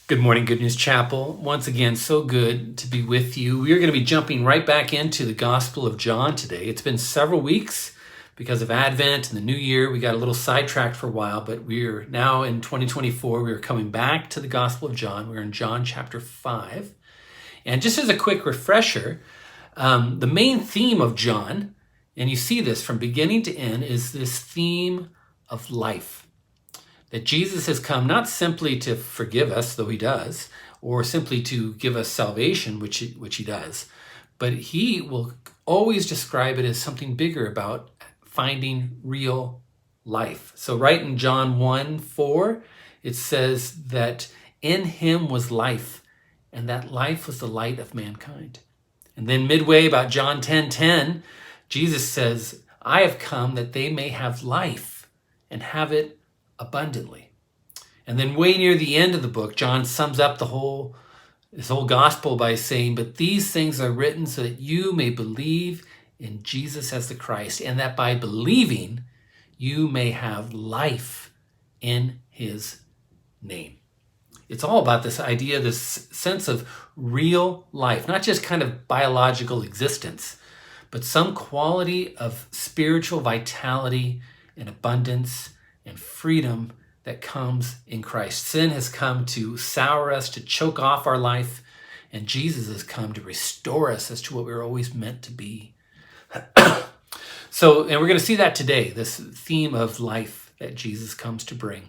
Good morning, Good News Chapel. Once again, so good to be with you. We are going to be jumping right back into the Gospel of John today. It's been several weeks because of Advent and the new year. We got a little sidetracked for a while, but we're now in 2024. We are coming back to the Gospel of John. We're in John chapter 5. And just as a quick refresher, the main theme of John, and you see this from beginning to end, is this theme of life. That Jesus has come not simply to forgive us, though he does, or simply to give us salvation, which he does, but he will always describe it as something bigger about finding real life. So right in John 1:4, it says that in him was life, and that life was the light of mankind. And then midway about John 10:10, Jesus says, I have come that they may have life and have it abundantly. And then way near the end of the book, John sums up this whole gospel by saying, but these things are written so that you may believe in Jesus as the Christ, and that by believing you may have life in his name. It's all about this idea, this sense of real life, not just kind of biological existence, but some quality of spiritual vitality and abundance and freedom that comes in Christ. Sin has come to sour us, to choke off our life, and Jesus has come to restore us as to what we were always meant to be. And we're going to see that today, this theme of life that Jesus comes to bring.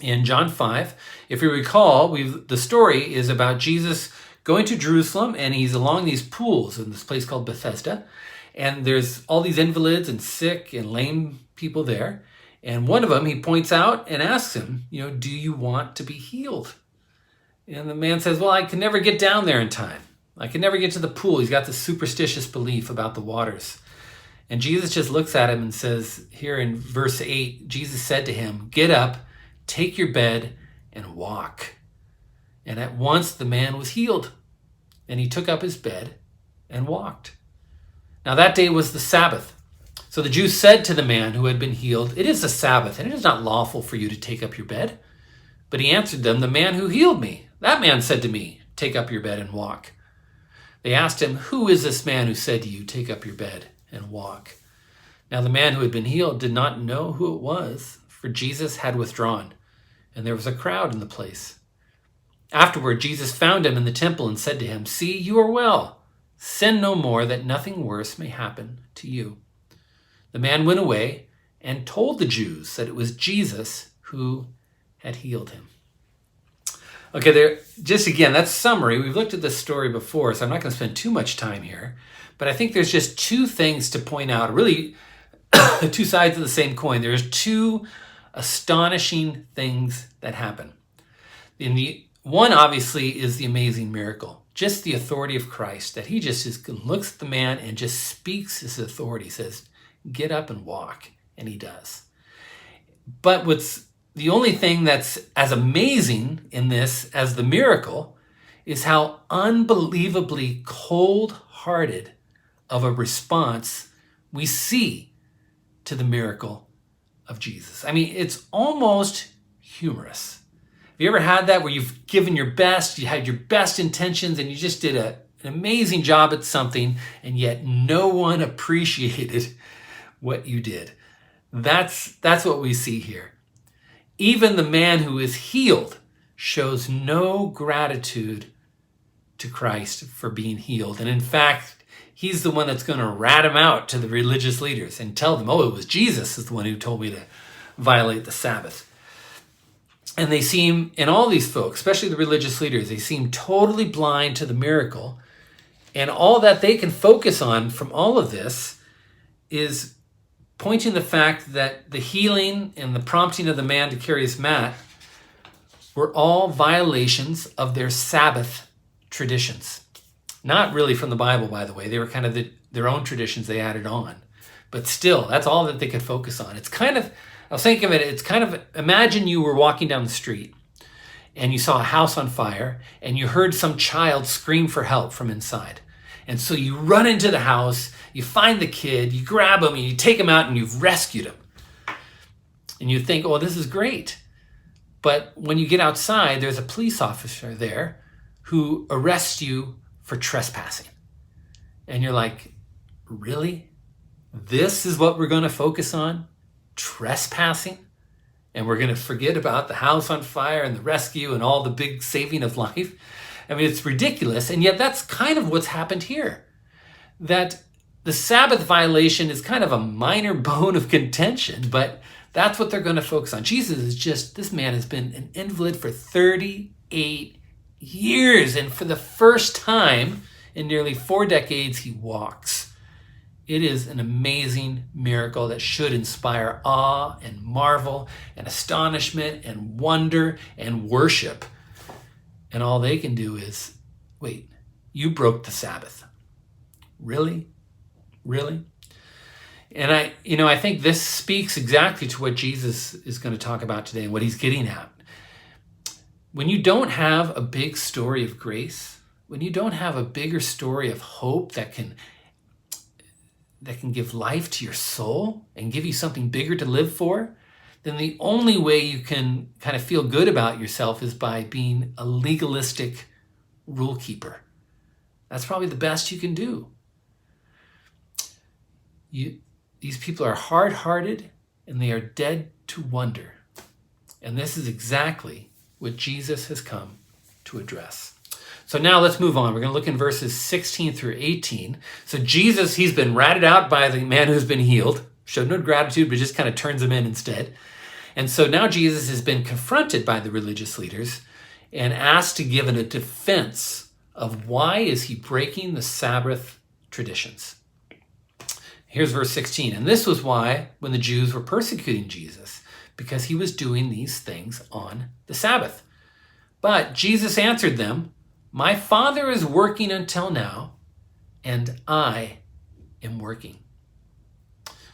In John 5, if you recall, the story is about Jesus going to Jerusalem, and he's along these pools in this place called Bethesda, and there's all these invalids and sick and lame people there. And one of them, he points out and asks him, do you want to be healed? And the man says, well, I can never get down there in time. I can never get to the pool. He's got this superstitious belief about the waters. And Jesus just looks at him and says, here in verse 8, Jesus said to him, get up, take your bed, and walk. And at once the man was healed. And he took up his bed and walked. Now that day was the Sabbath. So the Jews said to the man who had been healed, it is the Sabbath, and it is not lawful for you to take up your bed. But he answered them, the man who healed me, that man said to me, take up your bed and walk. They asked him, who is this man who said to you, take up your bed and walk? Now the man who had been healed did not know who it was, for Jesus had withdrawn, and there was a crowd in the place. Afterward, Jesus found him in the temple and said to him, see, you are well. Sin no more, that nothing worse may happen to you. The man went away and told the Jews that it was Jesus who had healed him. Okay, there. Just again, that's summary. We've looked at this story before, so I'm not going to spend too much time here. But I think there's just two things to point out, really two sides of the same coin. There's two astonishing things that happen. The one, obviously, is the amazing miracle. Just the authority of Christ, that he just looks at the man and just speaks his authority, says, get up and walk, and he does. But what's the only thing that's as amazing in this as the miracle is how unbelievably cold-hearted of a response we see to the miracle of Jesus. I mean, it's almost humorous. Have you ever had that where you've given your best, you had your best intentions, and you just did an amazing job at something, and yet no one appreciated what you did? That's what we see here. Even the man who is healed shows no gratitude to Christ for being healed. And in fact, he's the one that's going to rat him out to the religious leaders and tell them, it was Jesus is the one who told me to violate the Sabbath. And they seem, and all these folks, especially the religious leaders, they seem totally blind to the miracle. And all that they can focus on from all of this is pointing the fact that the healing and the prompting of the man to carry his mat were all violations of their Sabbath traditions. Not really from the Bible, by the way. They were kind of their own traditions they added on. But still, that's all that they could focus on. It's kind of, I was thinking of it, it's kind of, imagine you were walking down the street and you saw a house on fire and you heard some child scream for help from inside. And so you run into the house, you find the kid, you grab him, and you take him out, and you've rescued him. And you think, this is great. But when you get outside, there's a police officer there who arrests you for trespassing. And you're like, really? This is what we're going to focus on? Trespassing? And we're going to forget about the house on fire and the rescue and all the big saving of life? I mean, it's ridiculous. And yet that's kind of what's happened here. That the Sabbath violation is kind of a minor bone of contention, but that's what they're going to focus on. Jesus is just, this man has been an invalid for 38 years. And for the first time in nearly 4 decades, he walks. It is an amazing miracle that should inspire awe and marvel and astonishment and wonder and worship. And all they can do is, wait, you broke the Sabbath. Really? Really? And I think this speaks exactly to what Jesus is going to talk about today and what he's getting at. When you don't have a big story of grace, when you don't have a bigger story of hope that can give life to your soul and give you something bigger to live for, then the only way you can kind of feel good about yourself is by being a legalistic rule keeper. That's probably the best you can do. These people are hard-hearted and they are dead to wonder. And this is exactly what Jesus has come to address. So now let's move on. We're going to look in verses 16 through 18. So Jesus, he's been ratted out by the man who's been healed, showed no gratitude, but just kind of turns him in instead. And so now Jesus has been confronted by the religious leaders and asked to give a defense of why is he breaking the Sabbath traditions. Here's verse 16. And this was why when the Jews were persecuting Jesus, because he was doing these things on the Sabbath. But Jesus answered them, "My Father is working until now, and I am working."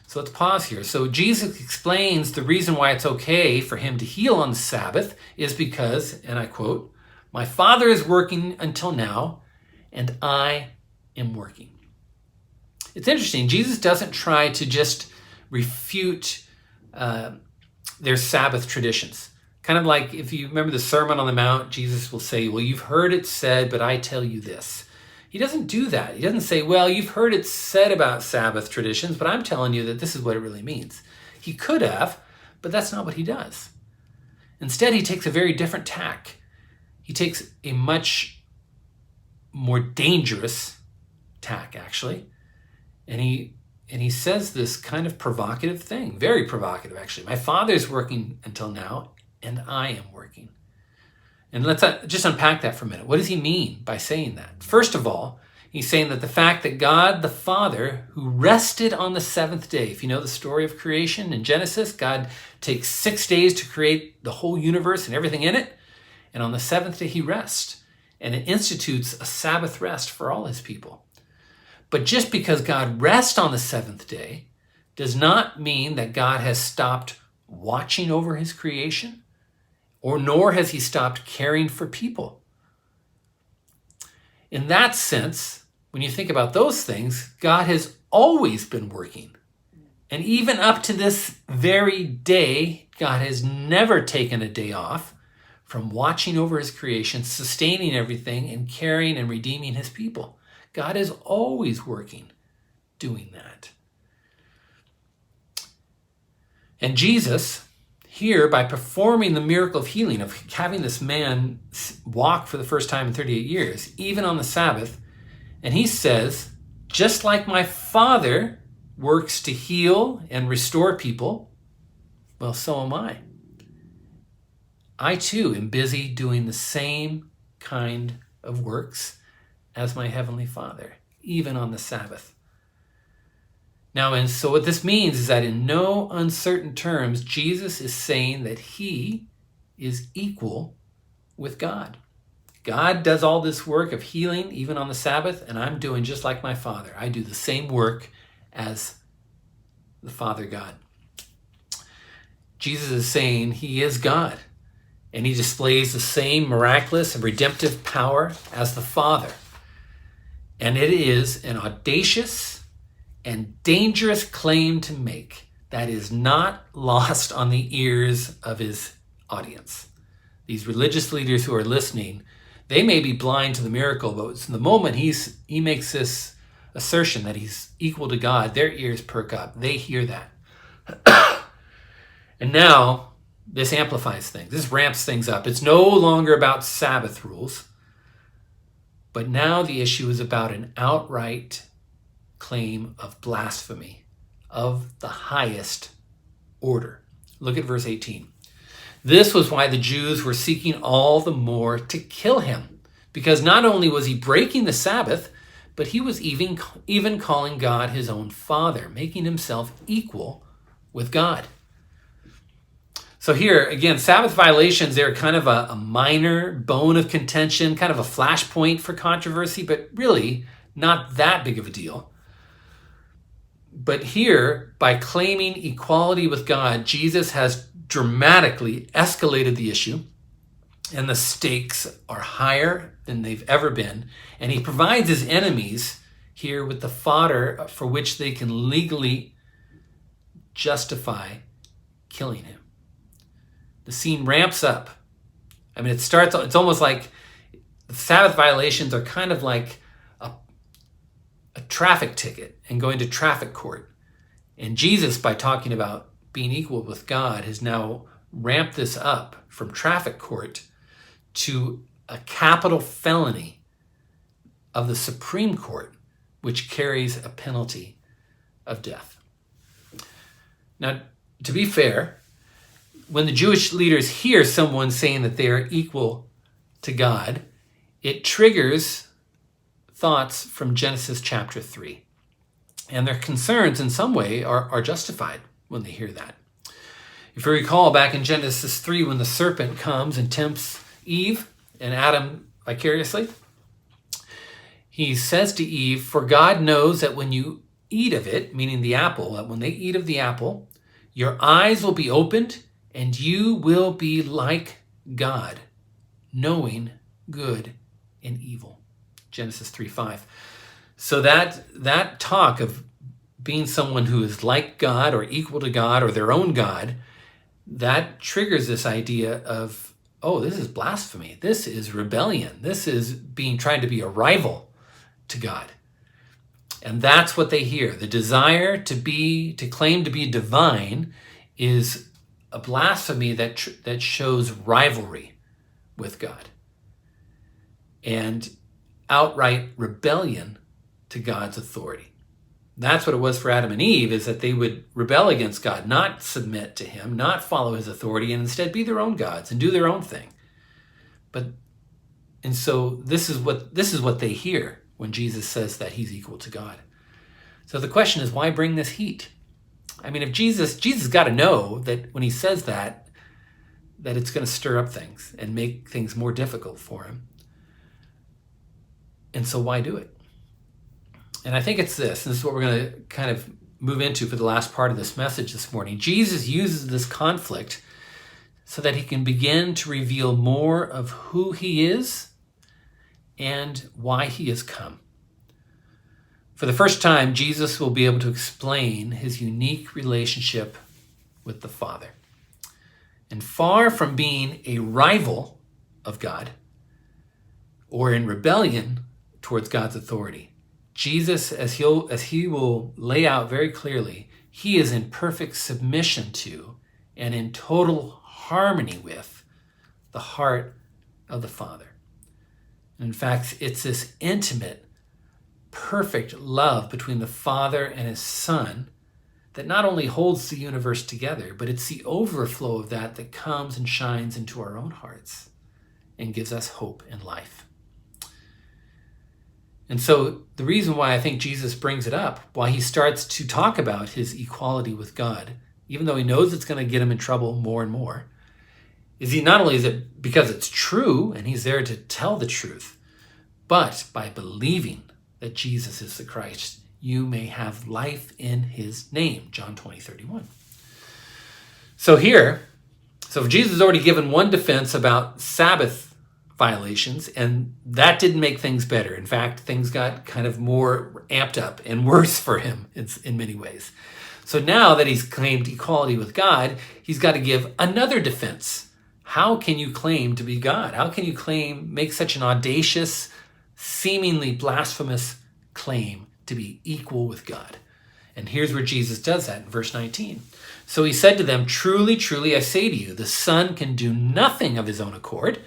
So let's pause here. So Jesus explains the reason why it's okay for him to heal on the Sabbath is because, and I quote, "My Father is working until now, and I am working." It's interesting. Jesus doesn't try to just refute their Sabbath traditions. Kind of like if you remember the Sermon on the Mount, Jesus will say, well, you've heard it said, but I tell you this. He doesn't do that. He doesn't say, well, you've heard it said about Sabbath traditions, but I'm telling you that this is what it really means. He could have, but that's not what he does. Instead, he takes a very different tack. He takes a much more dangerous tack, actually. And he says this kind of provocative thing, very provocative, actually. My Father's working until now, and I am working. And let's just unpack that for a minute. What does he mean by saying that? First of all, he's saying that the fact that God the Father, who rested on the seventh day, if you know the story of creation in Genesis, God takes 6 days to create the whole universe and everything in it. And on the seventh day, he rests. And it institutes a Sabbath rest for all his people. But just because God rests on the seventh day does not mean that God has stopped watching over his creation, or nor has he stopped caring for people. In that sense, when you think about those things, God has always been working. And even up to this very day, God has never taken a day off from watching over his creation, sustaining everything, and caring and redeeming his people. God is always working, doing that. And Jesus, here, by performing the miracle of healing, of having this man walk for the first time in 38 years, even on the Sabbath, and he says, just like my Father works to heal and restore people, well, so am I. I too am busy doing the same kind of works as my Heavenly Father, even on the Sabbath. Now, and so what this means is that in no uncertain terms, Jesus is saying that he is equal with God. God does all this work of healing, even on the Sabbath, and I'm doing just like my Father. I do the same work as the Father God. Jesus is saying he is God, and he displays the same miraculous and redemptive power as the Father. And it is an audacious and dangerous claim to make that is not lost on the ears of his audience. these religious leaders who are listening, they may be blind to the miracle, but in the moment he makes this assertion that he's equal to God, their ears perk up. They hear that. And now this amplifies things. This ramps things up. It's no longer about Sabbath rules, but now the issue is about an outright claim of blasphemy of the highest order. Look at verse 18. This was why the Jews were seeking all the more to kill him, because not only was he breaking the Sabbath, but he was even calling God his own Father, making himself equal with God. So here, again, Sabbath violations, they're kind of a minor bone of contention, kind of a flashpoint for controversy, but really not that big of a deal. But here, by claiming equality with God, Jesus has dramatically escalated the issue, and the stakes are higher than they've ever been. And he provides his enemies here with the fodder for which they can legally justify killing him. The scene ramps up. I mean, it's almost like the Sabbath violations are kind of like a traffic ticket and going to traffic court. And Jesus, by talking about being equal with God, has now ramped this up from traffic court to a capital felony of the Supreme Court, which carries a penalty of death. Now, to be fair, when the Jewish leaders hear someone saying that they are equal to God, it triggers thoughts from Genesis chapter 3. And their concerns in some way are justified when they hear that. If you recall back in Genesis 3, when the serpent comes and tempts Eve and Adam vicariously, he says to Eve, "For God knows that when you eat of it," meaning the apple, that when they eat of the apple, "your eyes will be opened and you will be like God, knowing good and evil." Genesis 3:5. So that talk of being someone who is like God or equal to God or their own God, that triggers this idea of, oh, this is blasphemy. This is rebellion. This is trying to be a rival to God. And that's what they hear. The desire to claim to be divine is a blasphemy that shows rivalry with God and outright rebellion to God's authority. That's what it was for Adam and Eve, is that they would rebel against God, not submit to him, not follow his authority, and instead be their own gods and do their own thing. And so this is what they hear when Jesus says that he's equal to God. So the question is, why bring this heat? I mean, if Jesus got to know that when he says that it's going to stir up things and make things more difficult for him. And so why do it? And I think it's this, and this is what we're going to kind of move into for the last part of this message this morning. Jesus uses this conflict so that he can begin to reveal more of who he is and why he has come. For the first time, Jesus will be able to explain his unique relationship with the Father. And far from being a rival of God or in rebellion towards God's authority, Jesus, as he will lay out very clearly, he is in perfect submission to and in total harmony with the heart of the Father. And in fact, it's this intimate, perfect love between the Father and his Son that not only holds the universe together, but it's the overflow of that comes and shines into our own hearts and gives us hope and life. And so the reason why I think Jesus brings it up, why he starts to talk about his equality with God, even though he knows it's going to get him in trouble more and more, is not only is it because it's true and he's there to tell the truth, but by believing that Jesus is the Christ, you may have life in his name, John 20:31. So Jesus has already given one defense about Sabbath violations, and that didn't make things better. In fact, things got kind of more amped up and worse for him in many ways. So now that he's claimed equality with God, he's got to give another defense. how can you claim to be God? How can you make such an audacious, seemingly blasphemous claim to be equal with God? And here's where Jesus does that in verse 19. So he said to them, "Truly, truly, I say to you, the Son can do nothing of his own accord,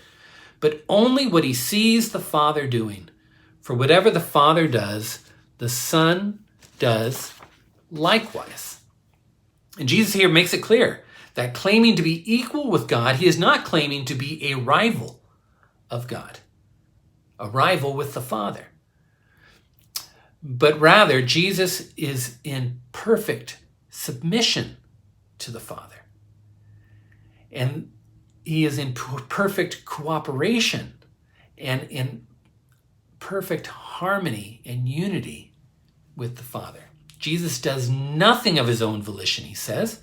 but only what he sees the Father doing. For whatever the Father does, the Son does likewise." And Jesus here makes it clear that claiming to be equal with God, he is not claiming to be a rival of God, a rival with the Father. But rather, Jesus is in perfect submission to the Father. And he is in perfect cooperation and in perfect harmony and unity with the Father. Jesus does nothing of his own volition, he says,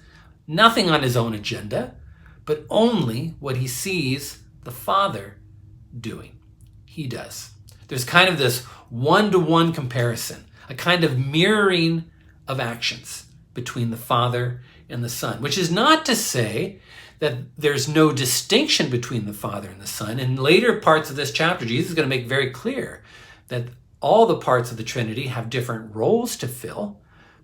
nothing on his own agenda, but only what he sees the Father doing. He does. There's kind of this one-to-one comparison, a kind of mirroring of actions between the Father and the Son, which is not to say that there's no distinction between the Father and the Son. In later parts of this chapter, Jesus is going to make very clear that all the parts of the Trinity have different roles to fill,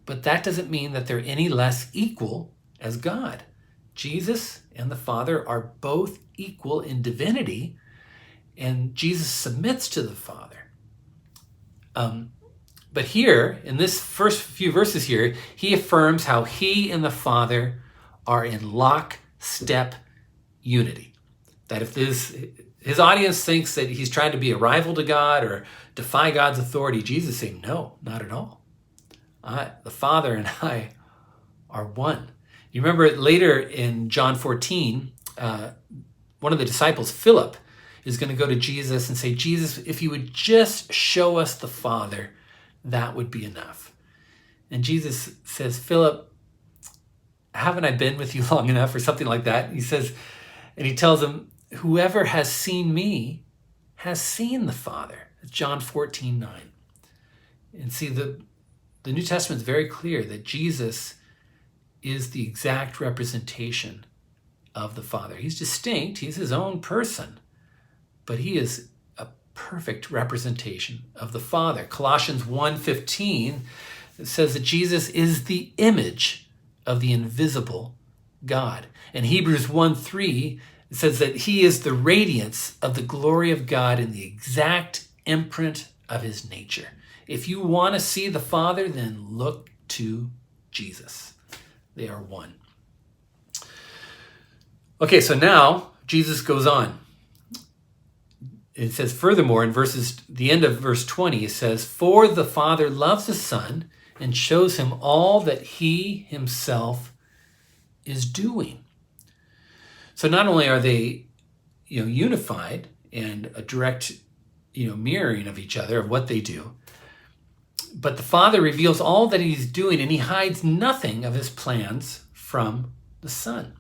but that doesn't mean that they're any less equal as God. Jesus and the Father are both equal in divinity, and Jesus submits to the Father. But here, in this first few verses here, he affirms how he and the Father are in lockstep unity. That if his audience thinks that he's trying to be a rival to God or defy God's authority, Jesus is saying, no, not at all. The Father and I are one. You remember later in John 14, one of the disciples, Philip, is going to go to Jesus and say, "Jesus, if you would just show us the Father, that would be enough." And Jesus says, "Philip, haven't I been with you long enough?" or something like that. He says, and he tells him, "Whoever has seen me has seen the Father." It's John 14:9. And see, the New Testament is very clear that Jesus is the exact representation of the Father. He's distinct. He's his own person, but he is a perfect representation of the Father. Colossians 1:15 says that Jesus is the image of the invisible God. And Hebrews 1:3 says that he is the radiance of the glory of God in the exact imprint of his nature. If you want to see the Father, then look to Jesus. They are one. Okay, so now Jesus goes on. It says, furthermore, in the end of verse 20, it says, "For the Father loves the Son and shows him all that he himself is doing." So not only are they, unified and a direct, mirroring of each other of what they do, but the Father reveals all that he's doing, and he hides nothing of his plans from the Son.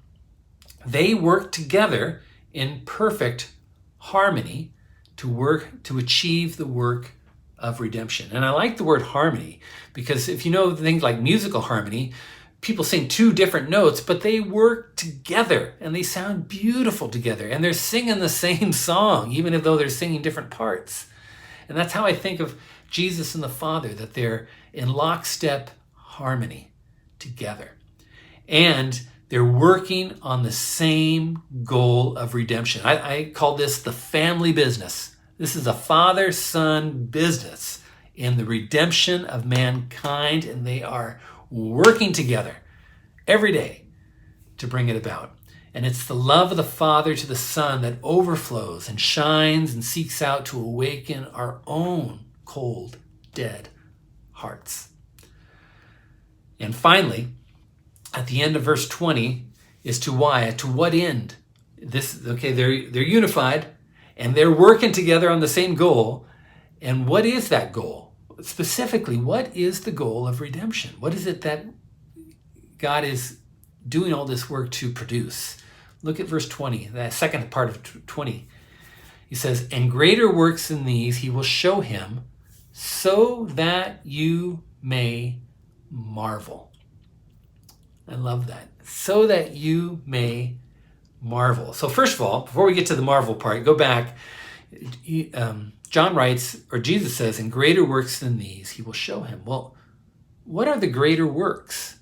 They work together in perfect harmony to achieve the work of redemption. And I like the word harmony because if you know things like musical harmony, people sing two different notes, but they work together and they sound beautiful together, and they're singing the same song, even though they're singing different parts. And that's how I think of Jesus and the Father, that they're in lockstep harmony together. And they're working on the same goal of redemption. I call this the family business. This is a father-son business in the redemption of mankind, and they are working together every day to bring it about. And it's the love of the Father to the Son that overflows and shines and seeks out to awaken our own cold, dead hearts. And finally, at the end of verse 20, is to what end? They're unified and they're working together on the same goal. And what is that goal? Specifically, what is the goal of redemption? What is it that God is doing all this work to produce? Look at verse 20, that second part of 20. He says, "And greater works than these he will show him, so that you may marvel." I love that. So that you may marvel. So first of all, before we get to the marvel part, go back. John writes, or Jesus says, "In greater works than these he will show him." Well, what are the greater works?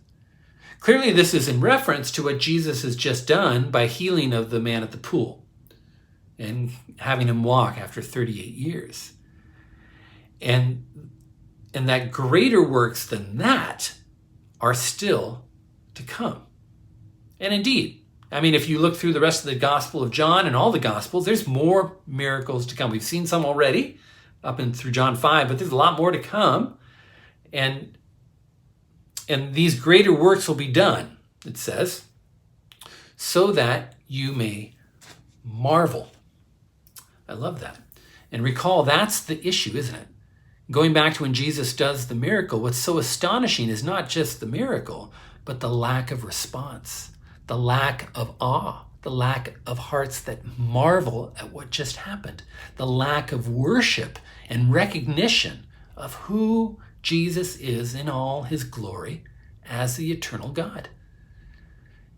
Clearly, this is in reference to what Jesus has just done by healing of the man at the pool and having him walk after 38 years. And that greater works than that are still to come. And indeed, I mean, if you look through the rest of the Gospel of John and all the Gospels, there's more miracles to come. We've seen some already up and through John 5, but there's a lot more to come. And these greater works will be done, it says, so that you may marvel. I love that. And recall, that's the issue, isn't it? Going back to when Jesus does the miracle, what's so astonishing is not just the miracle, but the lack of response, the lack of awe, the lack of hearts that marvel at what just happened, the lack of worship and recognition of who Jesus is in all his glory as the eternal God.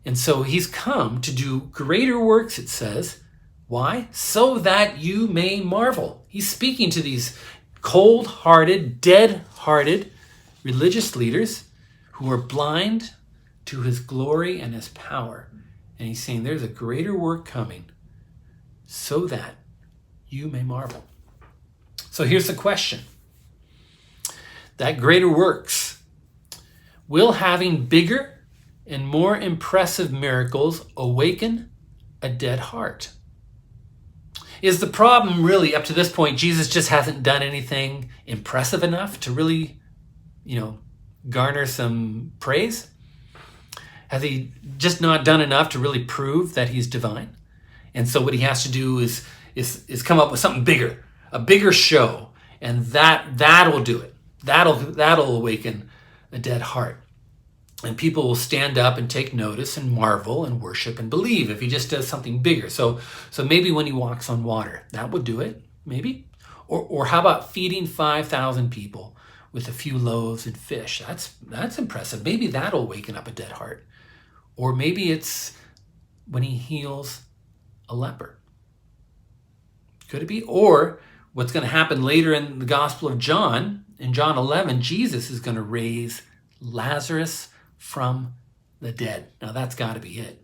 And so he's come to do greater works, it says. Why? So that you may marvel. He's speaking to these cold-hearted, dead-hearted religious leaders who are blind to his glory and his power. And he's saying there's a greater work coming so that you may marvel. So here's the question. That greater works, will having bigger and more impressive miracles awaken a dead heart? Is the problem really, up to this point, Jesus just hasn't done anything impressive enough to really, garner some praise? Has he just not done enough to really prove that he's divine? And so what he has to do is come up with something bigger, a bigger show, and that'll do it. That'll awaken a dead heart. And people will stand up and take notice and marvel and worship and believe if he just does something bigger. So maybe when he walks on water, that would do it, maybe. Or how about feeding 5,000 people with a few loaves and fish? That's impressive. Maybe that'll awaken up a dead heart. Or maybe it's when he heals a leper. Could it be? Or what's going to happen later in the Gospel of John, in John 11, Jesus is going to raise Lazarus from the dead. Now that's got to be it.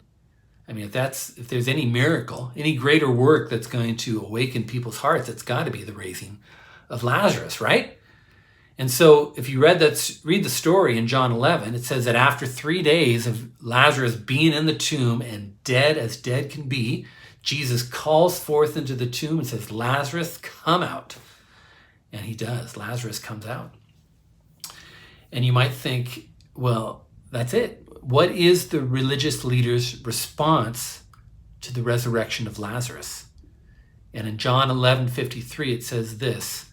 I mean, if there's any miracle, any greater work that's going to awaken people's hearts, it's got to be the raising of Lazarus, right? And so if you read the story in John 11, it says that after 3 days of Lazarus being in the tomb and dead as dead can be, Jesus calls forth into the tomb and says, "Lazarus, come out." And he does. Lazarus comes out. And you might think, well, that's it. What is the religious leaders' response to the resurrection of Lazarus? And in John 11:53, it says this: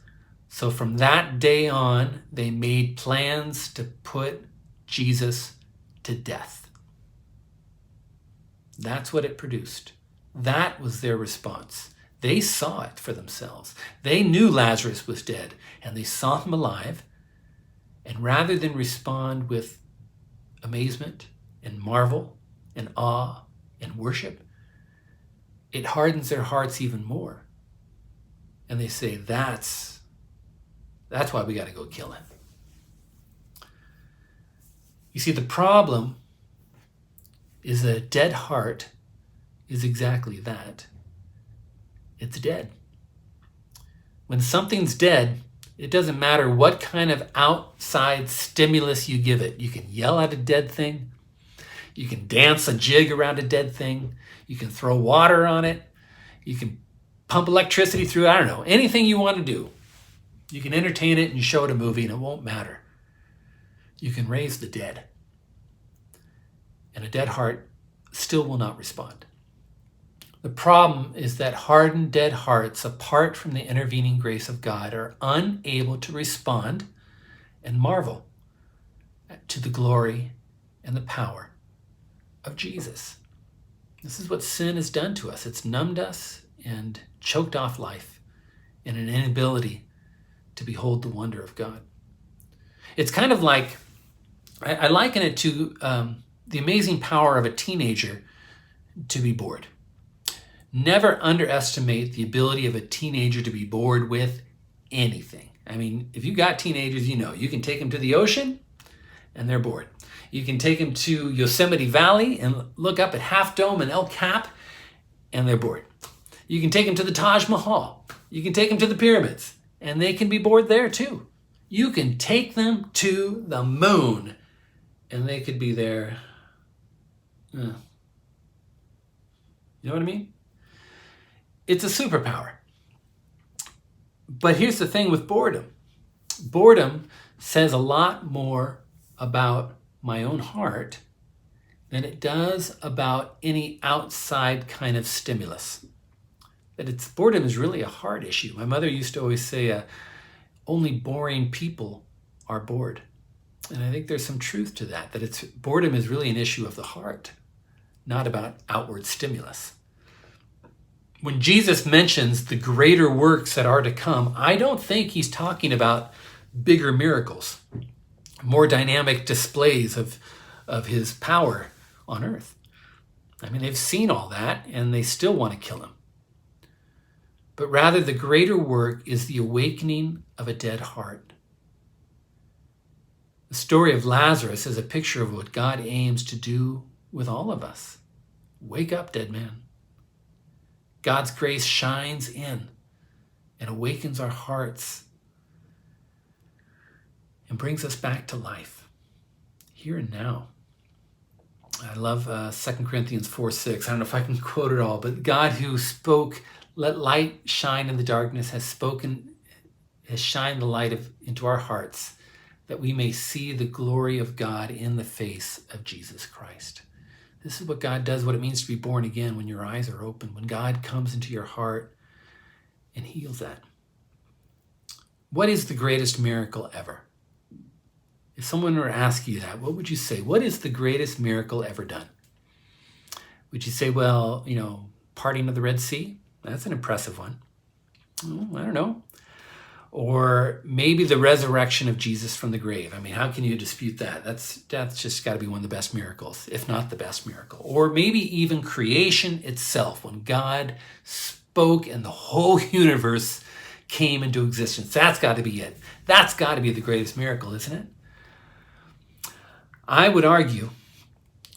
"So from that day on, they made plans to put Jesus to death." That's what it produced. That was their response. They saw it for themselves. They knew Lazarus was dead, and they saw him alive. And rather than respond with amazement and marvel and awe and worship, it hardens their hearts even more. And they say, that's why we got to go kill him. You see, the problem is that a dead heart is exactly that. It's dead. When something's dead, it doesn't matter what kind of outside stimulus you give it. You can yell at a dead thing. You can dance a jig around a dead thing. You can throw water on it. You can pump electricity through it. I don't know. Anything you want to do. You can entertain it and show it a movie and it won't matter. You can raise the dead. And a dead heart still will not respond. The problem is that hardened, dead hearts, apart from the intervening grace of God, are unable to respond and marvel to the glory and the power of Jesus. This is what sin has done to us. It's numbed us and choked off life in an inability to behold the wonder of God. It's kind of like, I liken it to the amazing power of a teenager to be bored. Never underestimate the ability of a teenager to be bored with anything. I mean, if you got teenagers, you can take them to the ocean and they're bored. You can take them to Yosemite Valley and look up at Half Dome and El Cap and they're bored. You can take them to the Taj Mahal. You can take them to the pyramids and they can be bored there too. You can take them to the moon and they could be there. You know what I mean? It's a superpower. But here's the thing with boredom. Boredom says a lot more about my own heart than it does about any outside kind of stimulus. Boredom is really a heart issue. My mother used to always say, only boring people are bored. And I think there's some truth to that boredom is really an issue of the heart, not about outward stimulus. When Jesus mentions the greater works that are to come, I don't think he's talking about bigger miracles, more dynamic displays of his power on earth. I mean, they've seen all that and they still want to kill him. But rather, the greater work is the awakening of a dead heart. The story of Lazarus is a picture of what God aims to do with all of us. Wake up, dead man. God's grace shines in and awakens our hearts and brings us back to life, here and now. I love 2 Corinthians 4:6. I don't know if I can quote it all, but God who spoke, let light shine in the darkness, has shined the light into our hearts, that we may see the glory of God in the face of Jesus Christ. This is what God does, what it means to be born again, when your eyes are open, when God comes into your heart and heals that. What is the greatest miracle ever? If someone were to ask you that, what would you say? What is the greatest miracle ever done? Would you say, parting of the Red Sea? That's an impressive one. I don't know. Or maybe the resurrection of Jesus from the grave. I mean, how can you dispute that? That's just got to be one of the best miracles, if not the best miracle. Or maybe even creation itself, when God spoke and the whole universe came into existence. That's got to be it. That's got to be the greatest miracle, isn't it? I would argue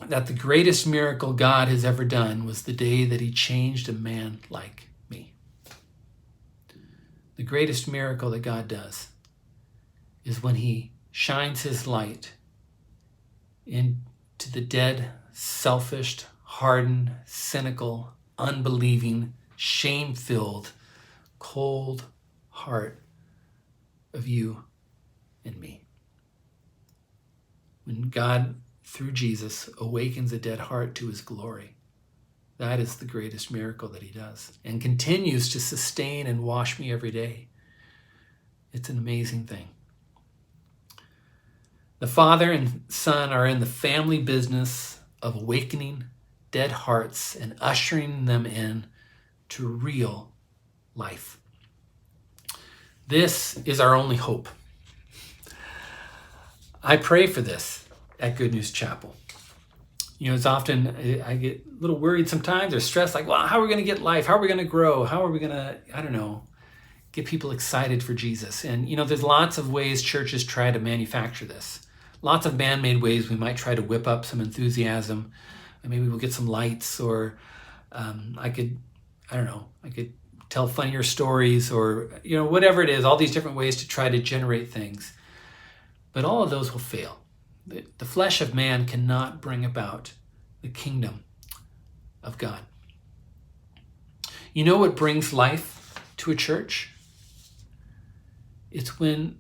that the greatest miracle God has ever done was the day that he changed a man like me. The greatest miracle that God does is when he shines his light into the dead, selfish, hardened, cynical, unbelieving, shame-filled, cold heart of you and me. When God, through Jesus, awakens a dead heart to his glory, that is the greatest miracle that he does, and continues to sustain and wash me every day. It's an amazing thing. The Father and Son are in the family business of awakening dead hearts and ushering them in to real life. This is our only hope. I pray for this at Good News Chapel. It's often, I get a little worried sometimes or stressed, like, how are we going to get life? How are we going to grow? How are we going to, get people excited for Jesus? And, there's lots of ways churches try to manufacture this. Lots of man-made ways we might try to whip up some enthusiasm. And maybe we'll get some lights, or I could tell funnier stories, or, whatever it is, all these different ways to try to generate things. But all of those will fail. The flesh of man cannot bring about the kingdom of God. You know what brings life to a church? It's when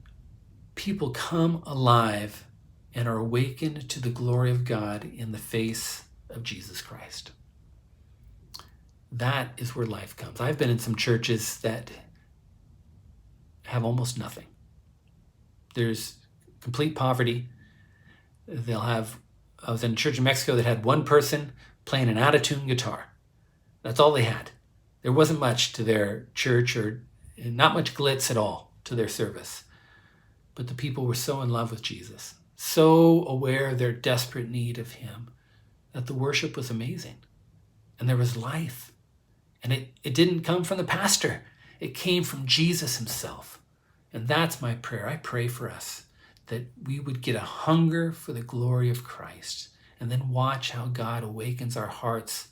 people come alive and are awakened to the glory of God in the face of Jesus Christ. That is where life comes. I've been in some churches that have almost nothing. There's complete poverty. I was in a church in Mexico that had one person playing an out-of-tune guitar. That's all they had. There wasn't much to their church, or not much glitz at all to their service. But the people were so in love with Jesus, so aware of their desperate need of him, that the worship was amazing. And there was life. And it didn't come from the pastor. It came from Jesus himself. And that's my prayer. I pray for us that we would get a hunger for the glory of Christ and then watch how God awakens our hearts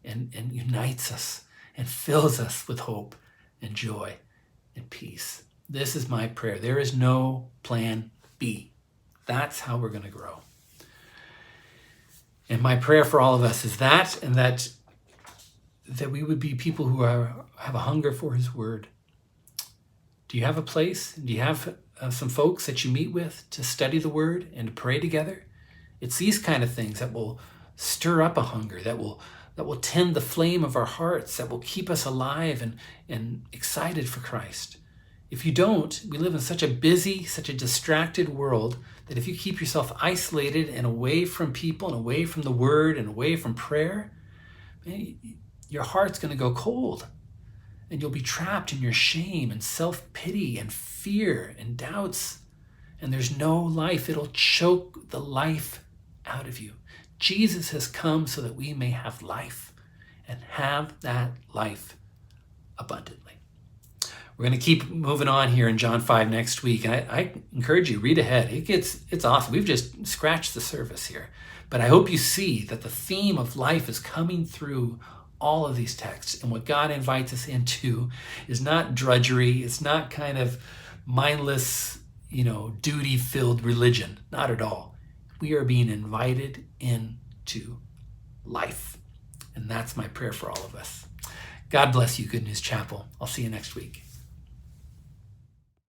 and unites us and fills us with hope and joy and peace. This is my prayer. There is no plan B. That's how we're going to grow. And my prayer for all of us is that, and that we would be people who have a hunger for his word. Do you have a place? Do you have some folks that you meet with to study the word and to pray together? It's these kind of things that will stir up a hunger, that will tend the flame of our hearts, that will keep us alive and excited for Christ. If you don't, we live in such a busy, such a distracted world that if you keep yourself isolated and away from people and away from the word and away from prayer, man, your heart's going to go cold. And you'll be trapped in your shame and self-pity and fear and doubts. And there's no life. It'll choke the life out of you. Jesus has come so that we may have life and have that life abundantly. We're going to keep moving on here in John 5 next week. And I encourage you, read ahead. It's awesome. We've just scratched the surface here. But I hope you see that the theme of life is coming through all of these texts. And what God invites us into is not drudgery. It's not kind of mindless, duty-filled religion. Not at all. We are being invited into life. And that's my prayer for all of us. God bless you, Good News Chapel. I'll see you next week.